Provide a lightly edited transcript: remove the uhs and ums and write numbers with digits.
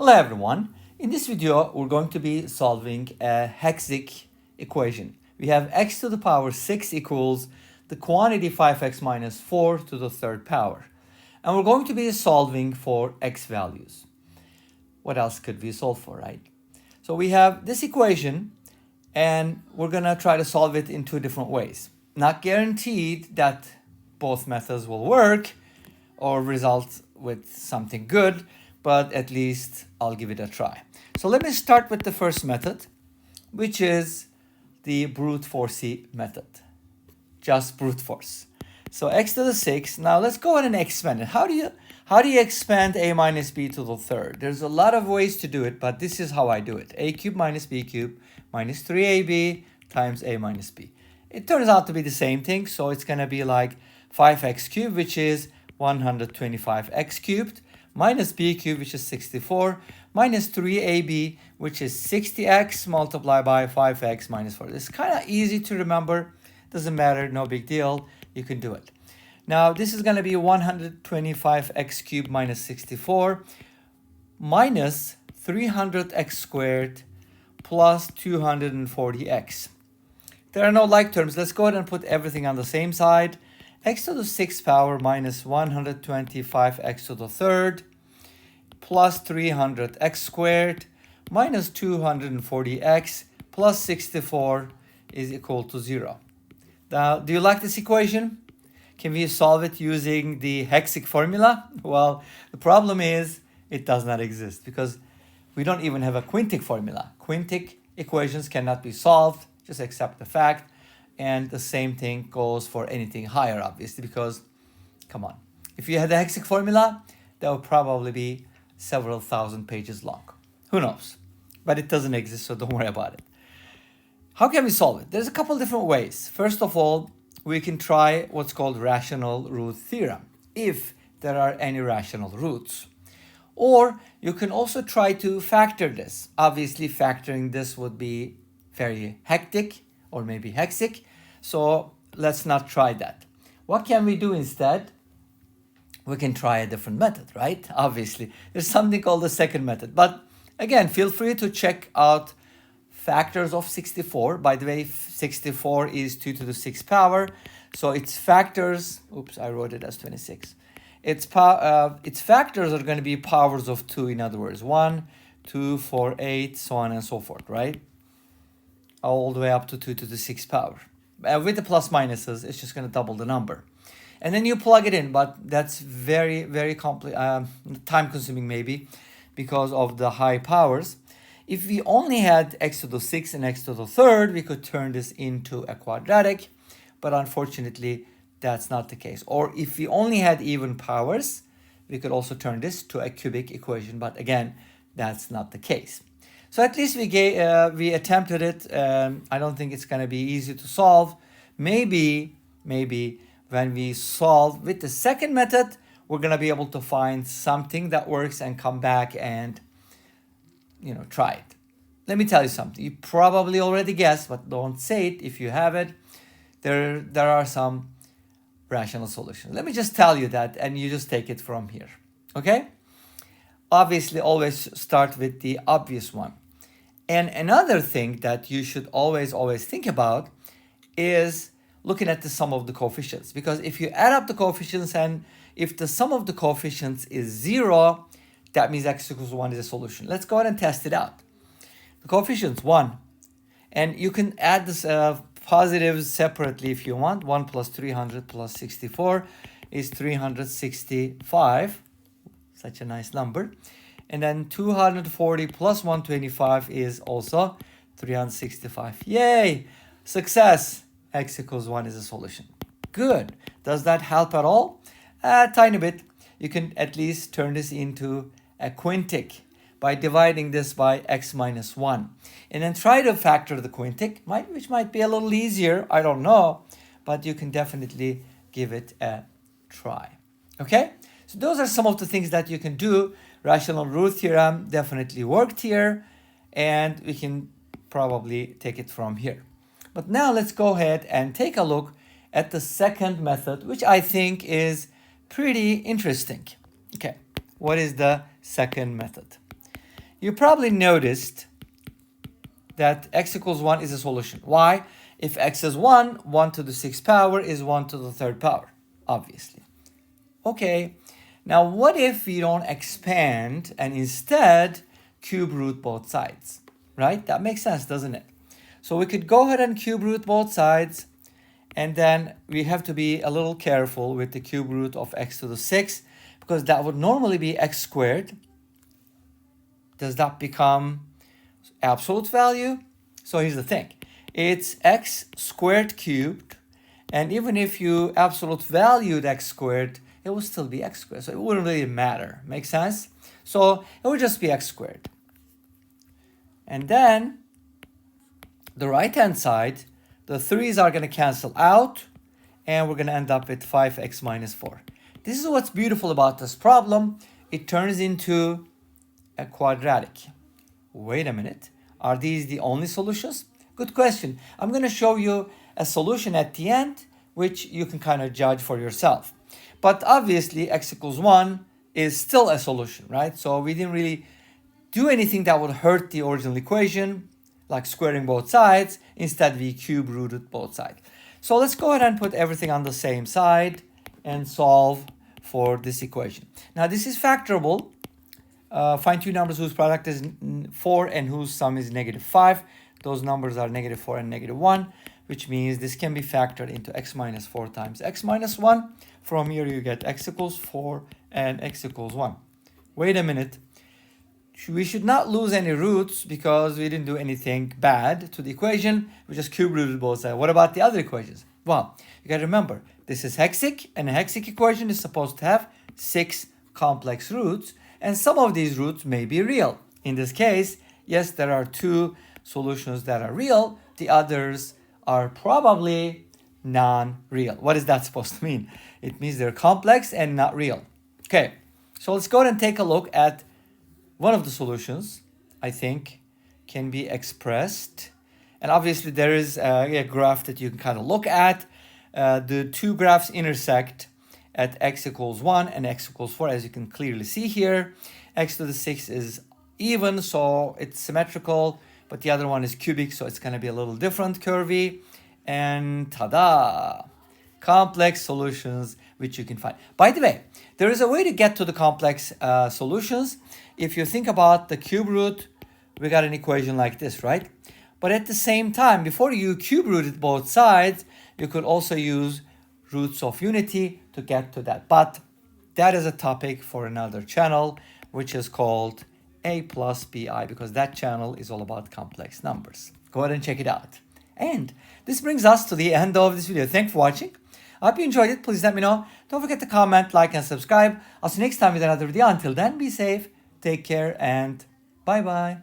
Hello everyone. In this video, we're going to be solving a Hexic equation. We have x to the power 6 equals the quantity 5x minus 4 to the third power. And we're going to be solving for x values. What else could we solve for, right? So we have this equation, and we're going to try to solve it in two different ways. Not guaranteed that both methods will work or result with something good, but at least I'll give it a try. So let me start with the first method, which is the brute force method. Just brute force. So x to the 6. Now let's go ahead and expand it. How do you expand a minus b to the third? There's a lot of ways to do it, but this is how I do it. A cubed minus b cubed minus 3ab times a minus b. It turns out to be the same thing, so it's going to be like 5x cubed, which is 125x cubed, minus b cubed, which is 64, minus 3ab, which is 60x, multiplied by 5x minus 4. It's kind of easy to remember. Doesn't matter, no big deal. You can do it. Now, this is going to be 125x cubed minus 64 minus 300x squared plus 240x. There are no like terms. Let's go ahead and put everything on the same side. X to the 6th power minus 125x to the third plus 300x squared minus 240x plus 64 is equal to 0. Now, do you like this equation? Can we solve it using the Hexic formula? Well, the problem is it does not exist because we don't even have a quintic formula. Quintic equations cannot be solved. Just accept the fact. And the same thing goes for anything higher, obviously, because, come on. If you had the Hexic formula, that would probably be several thousand pages long. Who knows? But it doesn't exist, so don't worry about it. How can we solve it? There's a couple different ways. First of all, we can try what's called rational root theorem, if there are any rational roots. Or you can also try to factor this. Obviously, factoring this would be very hectic, or maybe Hexic. So let's not try that. What can we do instead? We can try a different method, right? Obviously, there's something called the second method. But again, feel free to check out factors of 64. By the way, 64 is 2 to the 6th power. So its factors, oops, I wrote it as 26. Its factors are going to be powers of 2, in other words, 1, 2, 4, 8, so on and so forth, right? All the way up to 2 to the 6th power. With the plus minuses, it's just going to double the number. And then you plug it in, but that's very, very time consuming maybe because of the high powers. If we only had x to the 6th and x to the 3rd, we could turn this into a quadratic, but unfortunately, that's not the case. Or if we only had even powers, we could also turn this to a cubic equation, but again, that's not the case. So at least we attempted it. I don't think it's going to be easy to solve. Maybe when we solve with the second method, we're going to be able to find something that works and come back and, try it. Let me tell you something. You probably already guessed, but don't say it if you have it. There are some rational solutions. Let me just tell you that, and you just take it from here. Okay? Obviously, always start with the obvious one. And another thing that you should always think about is looking at the sum of the coefficients. Because if you add up the coefficients and if the sum of the coefficients is 0, that means x equals 1 is a solution. Let's go ahead and test it out. The coefficient's 1. And you can add this positives separately if you want. 1 plus 300 plus 64 is 365. Such a nice number. And then 240 plus 125 is also 365. Yay! Success! X equals 1 is a solution. Good. Does that help at all? A tiny bit. You can at least turn this into a quintic by dividing this by x minus 1. And then try to factor the quintic, which might be a little easier. I don't know. But you can definitely give it a try. Okay? So those are some of the things that you can do. Rational root theorem definitely worked here, and we can probably take it from here. But now let's go ahead and take a look at the second method, which I think is pretty interesting. Okay, what is the second method? you probably noticed that x equals 1 is a solution. Why? If x is 1, 1 to the 6th power is 1 to the 3rd power, obviously. Okay, now what if we don't expand and instead cube root both sides, right? That makes sense, doesn't it? So we could go ahead and cube root both sides, and then we have to be a little careful with the cube root of x to the 6th, because that would normally be x squared. Does that become absolute value? So here's the thing. It's x squared cubed, and even if you absolute valued x squared, it will still be x squared. So it wouldn't really matter. Make sense? So it would just be x squared. And then the right-hand side, the 3's are going to cancel out, and we're going to end up with 5x minus 4. This is what's beautiful about this problem. It turns into a quadratic. Wait a minute. Are these the only solutions? Good question. I'm going to show you a solution at the end, which you can kind of judge for yourself. But obviously, x equals 1 is still a solution, right? So we didn't really do anything that would hurt the original equation, like squaring both sides. Instead, we cube rooted both sides. So let's go ahead and put everything on the same side and solve for this equation. Now, this is factorable. Find two numbers whose product is 4 and whose sum is -5. Those numbers are -4 and -1, which means this can be factored into x minus 4 times x minus 1. From here, you get x equals 4 and x equals 1. Wait a minute. We should not lose any roots because we didn't do anything bad to the equation. We just cube rooted both sides. What about the other equations? Well, you got to remember, this is Hexic, and a Hexic equation is supposed to have 6 complex roots, and some of these roots may be real. In this case, yes, there are 2 solutions that are real. The others are probably non-real. What is that supposed to mean? It means they're complex and not real. Okay, so let's go ahead and take a look at one of the solutions. I think can be expressed. And obviously there is a graph that you can kind of look at. The 2 graphs intersect at x equals 1 and x equals 4, as you can clearly see here. X to the 6 is even, so it's symmetrical, but the other one is cubic, so it's going to be a little different, curvy. And ta-da! Complex solutions which you can find. By the way, there is a way to get to the complex solutions. If you think about the cube root, we got an equation like this, right? But at the same time, before you cube rooted both sides, you could also use roots of unity to get to that. But that is a topic for another channel, which is called aplusbi, because that channel is all about complex numbers. Go ahead and check it out. And this brings us to the end of this video. Thanks for watching. I hope you enjoyed it. Please let me know. Don't forget to comment, like, and subscribe. I'll see you next time with another video. Until then, be safe, take care, and bye-bye.